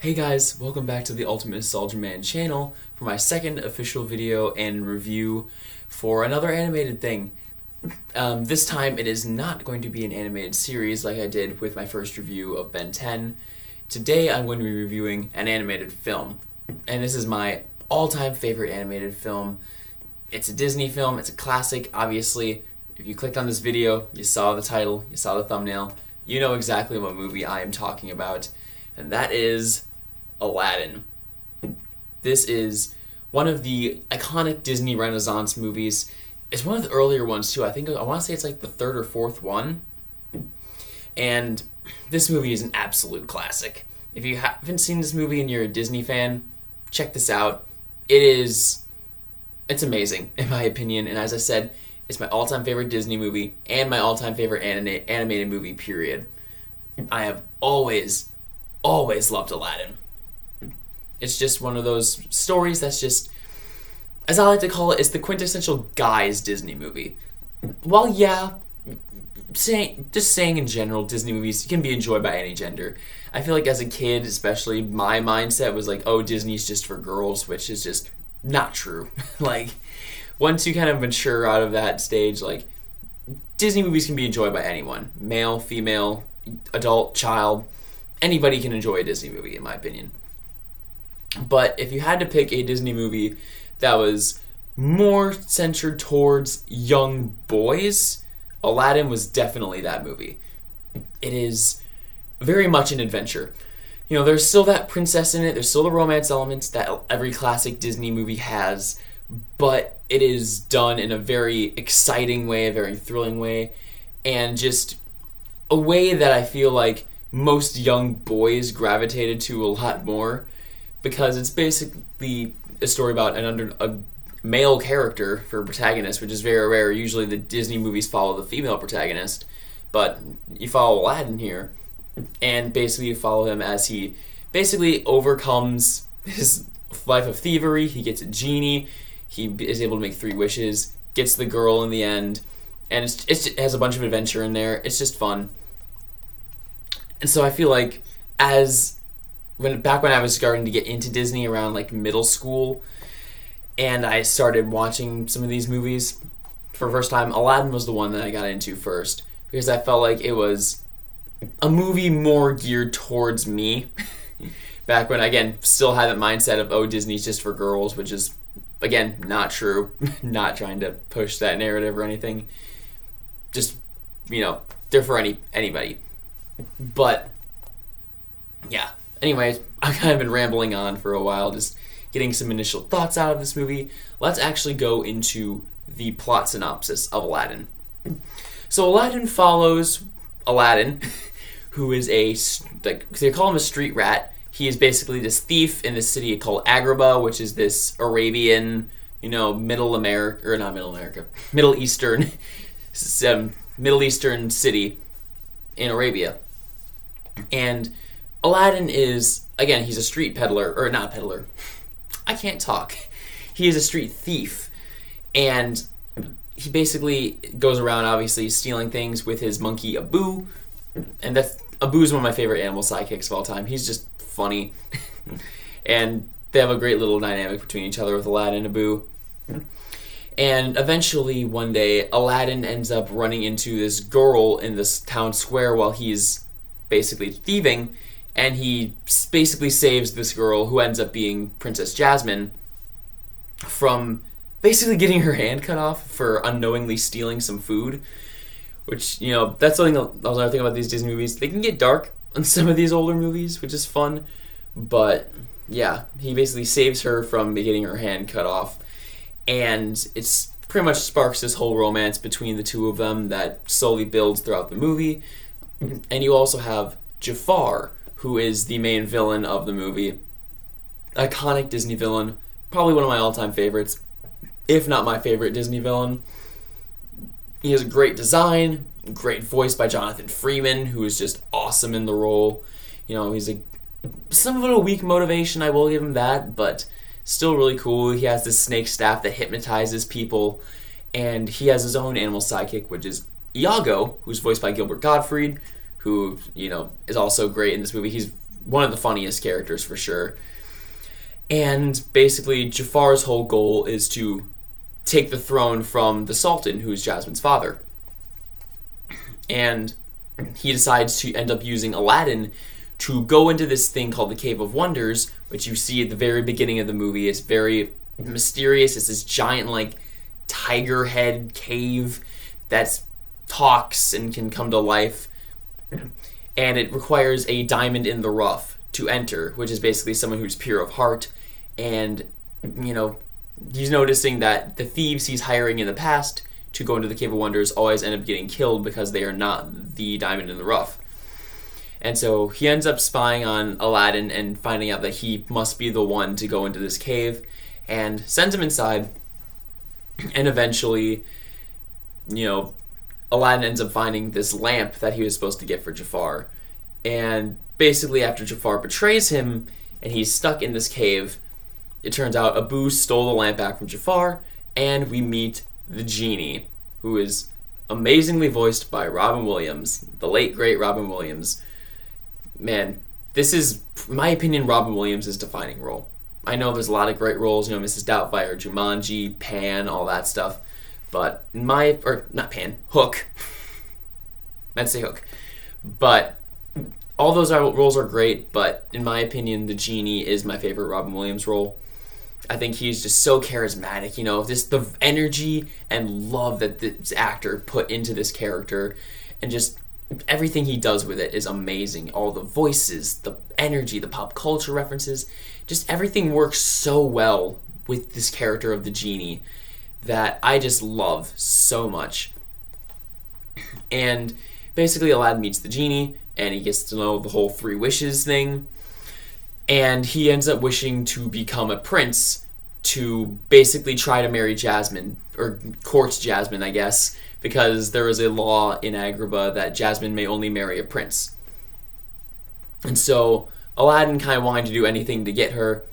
Hey guys, welcome back to the Ultimate Nostalgia Man channel for my second official video and review for another animated thing. This time it is not going to be an animated series like I did with my first review of Ben 10. Today I'm going to be reviewing an animated film, and this is my all-time favorite animated film. It's a Disney film, it's a classic, obviously. If you clicked on this video, you saw the title, you saw the thumbnail, you know exactly what movie I am talking about, and that is Aladdin. This is one of the iconic Disney Renaissance movies. It's one of the earlier ones too. I want to say it's like the third or fourth one. And this movie is an absolute classic. If you haven't seen this movie and you're a Disney fan, check this out. It's amazing in my opinion. And as I said, it's my all-time favorite Disney movie and my all-time favorite animated movie. Period. I have always loved Aladdin. It's just one of those stories that's just, as I like to call it, it's the quintessential guys Disney movie. Well, yeah, saying in general, Disney movies can be enjoyed by any gender. I feel like as a kid, especially, my mindset was like, oh, Disney's just for girls, which is just not true. Like, once you kind of mature out of that stage, like, Disney movies can be enjoyed by anyone. Male, female, adult, child, anybody can enjoy a Disney movie, in my opinion. But if you had to pick a Disney movie that was more centered towards young boys, Aladdin was definitely that movie. It is very much an adventure. You know, there's still that princess in it, there's still the romance elements that every classic Disney movie has, but it is done in a very exciting way, a very thrilling way, and just a way that I feel like most young boys gravitated to a lot more, because it's basically a story about a male character for a protagonist, which is very rare. Usually the Disney movies follow the female protagonist, but you follow Aladdin here, and basically you follow him as he basically overcomes his life of thievery. He gets a genie, he is able to make 3 wishes, gets the girl in the end, and it has a bunch of adventure in there. It's just fun. And so I feel like back when I was starting to get into Disney around like middle school, and I started watching some of these movies for the first time, Aladdin was the one that I got into first, because I felt like it was a movie more geared towards me. Back when, again, still had that mindset of, oh, Disney's just for girls, which is, again, not true. Not trying to push that narrative or anything. Just, they're for anybody. But, yeah. Anyways, I've kind of been rambling on for a while, just getting some initial thoughts out of this movie. Let's actually go into the plot synopsis of Aladdin. So Aladdin follows Aladdin, who is they call him a street rat. He is basically this thief in this city called Agrabah, which is this Arabian, Middle Eastern, Middle Eastern city in Arabia. And Aladdin is, again, he's a street peddler, or not peddler. I can't talk. He is a street thief, and he basically goes around, obviously, stealing things with his monkey Abu, and Abu is one of my favorite animal sidekicks of all time. He's just funny, and they have a great little dynamic between each other with Aladdin and Abu. And eventually, one day, Aladdin ends up running into this girl in this town square while he's basically thieving, and he basically saves this girl, who ends up being Princess Jasmine, from basically getting her hand cut off for unknowingly stealing some food. Which, that's something that was another thing about these Disney movies. They can get dark on some of these older movies, which is fun. But, yeah, he basically saves her from getting her hand cut off. And it's pretty much sparks this whole romance between the two of them that slowly builds throughout the movie. And you also have Jafar, who is the main villain of the movie. Iconic Disney villain, probably one of my all-time favorites, if not my favorite Disney villain. He has a great design, great voice by Jonathan Freeman, who is just awesome in the role. He's some of a weak motivation, I will give him that, but still really cool. He has this snake staff that hypnotizes people, and he has his own animal sidekick, which is Iago, who's voiced by Gilbert Gottfried, who, is also great in this movie. He's one of the funniest characters for sure. And basically, Jafar's whole goal is to take the throne from the Sultan, who is Jasmine's father. And he decides to end up using Aladdin to go into this thing called the Cave of Wonders, which you see at the very beginning of the movie. It's very mysterious. It's this giant, like, tiger head cave that talks and can come to life. And it requires a diamond in the rough to enter, which is basically someone who's pure of heart. And, you know, he's noticing that the thieves he's hiring in the past to go into the Cave of Wonders always end up getting killed because they are not the diamond in the rough. And so he ends up spying on Aladdin and finding out that he must be the one to go into this cave, and sends him inside. And eventually, you know, Aladdin ends up finding this lamp that he was supposed to get for Jafar. And basically, after Jafar betrays him and he's stuck in this cave, it turns out Abu stole the lamp back from Jafar, and we meet the genie, who is amazingly voiced by Robin Williams, the late great Robin Williams. Man, this is, in my opinion, Robin Williams' defining role. I know there's a lot of great roles, you know, Mrs. Doubtfire, Jumanji, Pan, all that stuff. But Hook. Meant to say Hook. But all those roles are great, but in my opinion, the genie is my favorite Robin Williams role. I think he's just so charismatic, you know, just the energy and love that this actor put into this character, and just everything he does with it is amazing. All the voices, the energy, the pop culture references, just everything works so well with this character of the genie that I just love so much. And basically Aladdin meets the genie, and he gets to know the whole 3 wishes thing, and he ends up wishing to become a prince to basically try to marry Jasmine, or court Jasmine, I guess, because there is a law in Agrabah that Jasmine may only marry a prince. And so Aladdin kind of wanting to do anything to get her.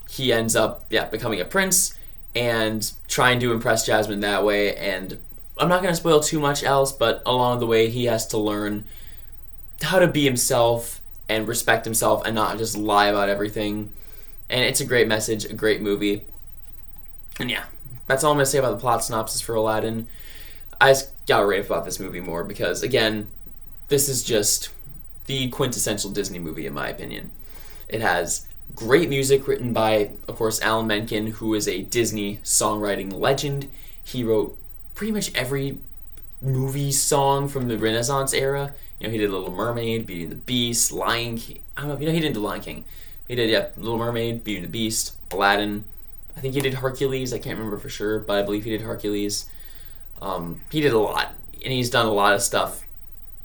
He ends up, becoming a prince and trying to impress Jasmine that way. And I'm not going to spoil too much else, but along the way he has to learn how to be himself and respect himself and not just lie about everything. And it's a great message, a great movie. And yeah, that's all I'm going to say about the plot synopsis for Aladdin. I just gotta rave about this movie more because, again, this is just the quintessential Disney movie in my opinion. It has great music written by, of course, Alan Menken, who is a Disney songwriting legend. He wrote pretty much every movie song from the Renaissance era. You know, he did Little Mermaid, Beauty and the Beast, Lion King. I don't know, you know, he didn't do Lion King. He did, Little Mermaid, Beauty and the Beast, Aladdin. I think he did Hercules. I can't remember for sure, but I believe he did Hercules. He did a lot, and he's done a lot of stuff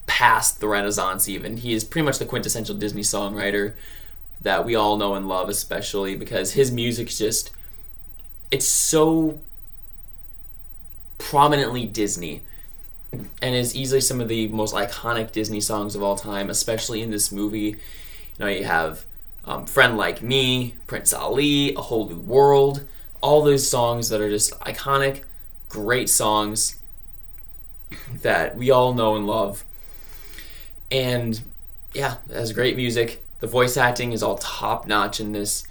past the Renaissance even. He is pretty much the quintessential Disney songwriter that we all know and love, especially because his music's just, it's so prominently Disney, and is easily some of the most iconic Disney songs of all time, especially in this movie. You know, you have Friend Like Me, Prince Ali, A Whole New World, all those songs that are just iconic, great songs that we all know and love. And yeah, it has great music. The voice acting is all top notch in this.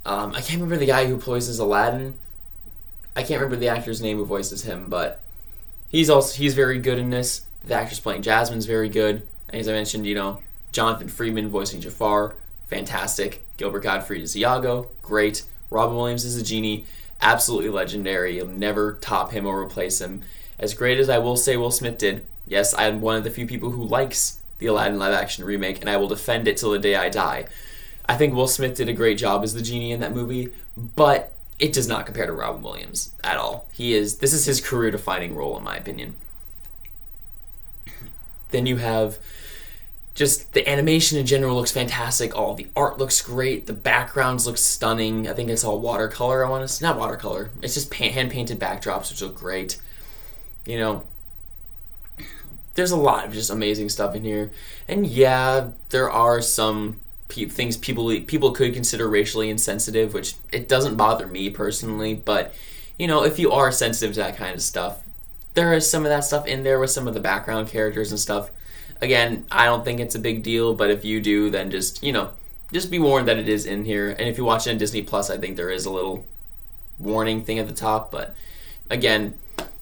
I can't remember the guy who voices Aladdin. I can't remember the actor's name who voices him, but he's very good in this. The actress playing Jasmine's very good. And as I mentioned, you know, Jonathan Freeman voicing Jafar, fantastic. Gilbert Gottfried is Iago, great. Robin Williams is the genie, absolutely legendary. You'll never top him or replace him. As great as I will say Will Smith did, yes, I am one of the few people who likes the Aladdin live-action remake, and I will defend it till the day I die. I think Will Smith did a great job as the genie in that movie, but it does not compare to Robin Williams at all. This is his career-defining role, in my opinion. Then you have just the animation in general looks fantastic. All the art looks great. The backgrounds look stunning. I think it's all watercolor. Not watercolor. It's just hand-painted backdrops, which look great. You know, there's a lot of just amazing stuff in here. And yeah, there are some things people could consider racially insensitive, which it doesn't bother me personally. But, you know, if you are sensitive to that kind of stuff, there is some of that stuff in there with some of the background characters and stuff. Again, I don't think it's a big deal, but if you do, then just, just be warned that it is in here. And if you watch it on Disney Plus, I think there is a little warning thing at the top, but again,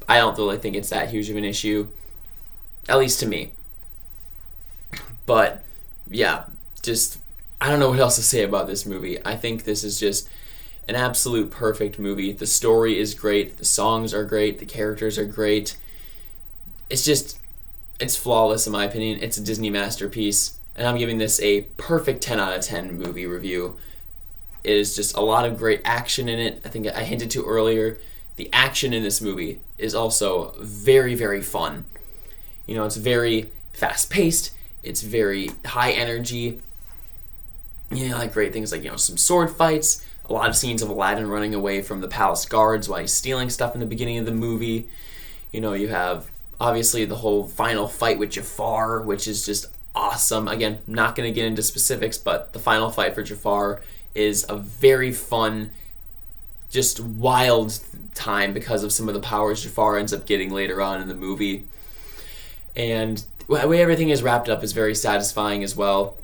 I don't really think it's that huge of an issue, at least to me. But yeah, just I don't know what else to say about this movie. I think this is just an absolute perfect movie. The story is great, the songs are great, the characters are great. It's flawless in my opinion. It's a Disney masterpiece, and I'm giving this a perfect 10 out of 10 movie review. It is just a lot of great action in it. I think I hinted to earlier, the action in this movie is also very, very fun. It's very fast-paced, it's very high energy. Like great things like, some sword fights, a lot of scenes of Aladdin running away from the palace guards while he's stealing stuff in the beginning of the movie. You have, obviously, the whole final fight with Jafar, which is just awesome. Again, not going to get into specifics, but the final fight for Jafar is a very fun, just wild time because of some of the powers Jafar ends up getting later on in the movie. And the way everything is wrapped up is very satisfying as well.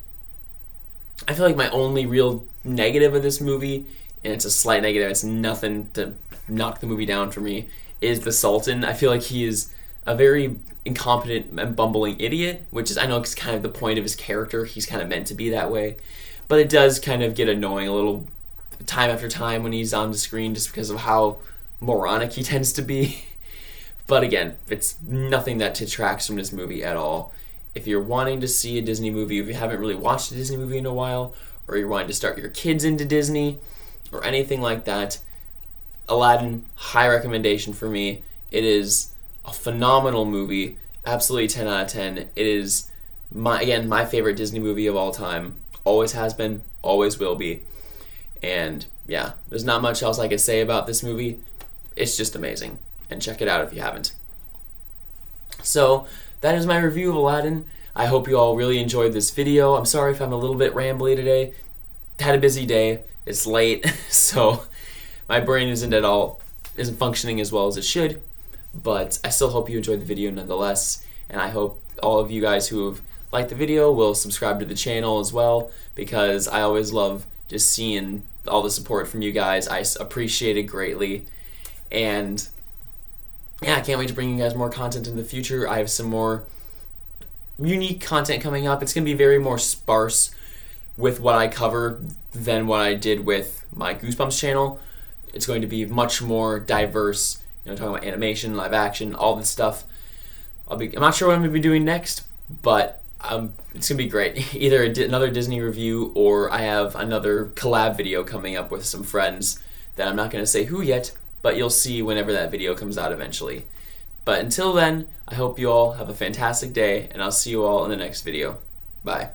I feel like my only real negative of this movie, and it's a slight negative, it's nothing to knock the movie down for me, is the Sultan. I feel like he is a very incompetent and bumbling idiot, which is, I know, it's kind of the point of his character. He's kind of meant to be that way. But it does kind of get annoying a little time after time when he's on the screen just because of how moronic he tends to be. But again, it's nothing that detracts from this movie at all. If you're wanting to see a Disney movie, if you haven't really watched a Disney movie in a while, or you're wanting to start your kids into Disney, or anything like that, Aladdin, high recommendation for me. It is a phenomenal movie, absolutely 10 out of 10. It is, my favorite Disney movie of all time. Always has been, always will be. And yeah, there's not much else I could say about this movie. It's just amazing. And check it out if you haven't. So, that is my review of Aladdin. I hope you all really enjoyed this video. I'm sorry if I'm a little bit rambly today. Had a busy day. It's late, so my brain isn't functioning as well as it should. But I still hope you enjoyed the video nonetheless. And I hope all of you guys who have liked the video will subscribe to the channel as well, because I always love just seeing all the support from you guys. I appreciate it greatly. And yeah, I can't wait to bring you guys more content in the future. I have some more unique content coming up. It's going to be very more sparse with what I cover than what I did with my Goosebumps channel. It's going to be much more diverse, talking about animation, live action, all this stuff. I'm not sure what I'm going to be doing next, but it's going to be great. Either another Disney review, or I have another collab video coming up with some friends that I'm not going to say who yet, but you'll see whenever that video comes out eventually. But until then, I hope you all have a fantastic day, and I'll see you all in the next video. Bye.